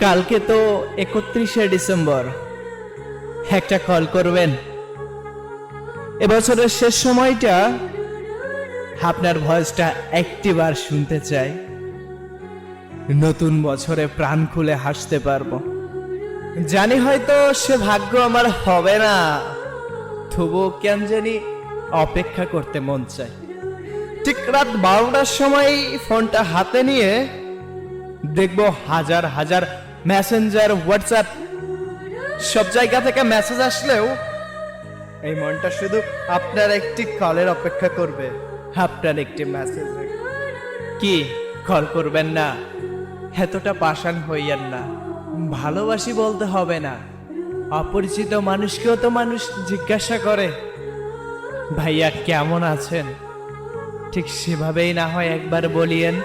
কালকে তো 31শে ডিসেম্বর, একটা কল করবেন। এবছরের শেষ সময়টা আপনার ভয়েসটা একটিবার শুনতে চাই। নতুন বছরে প্রাণ খুলে হাসতে পারবো। জানি হয়তো সে ভাগ্য আমার হবে না, তবুও কেন জানি অপেক্ষা করতে মন চায়। ঠিক রাত 12টার সময় ফোনটা হাতে নিয়ে দেখবো হাজার হাজার মেসেঞ্জার, হোয়াটসঅ্যাপ সব জায়গা থেকে মেসেজ আসলেও এই মনটা শুধু আপনার একটি কলের অপেক্ষা করবে, আপনার একটি মেসেজ। কি কল করবেন না? এতটা পাষাণ হইয়েন না। ভালোবাসি বলতে হবে না, অপরিচিত মানুষকেও তো মানুষ জিজ্ঞাসা করে ভাইয়া কেমন আছেন। ঠিক সেভাবেই না হয় একবার বলিয়েন।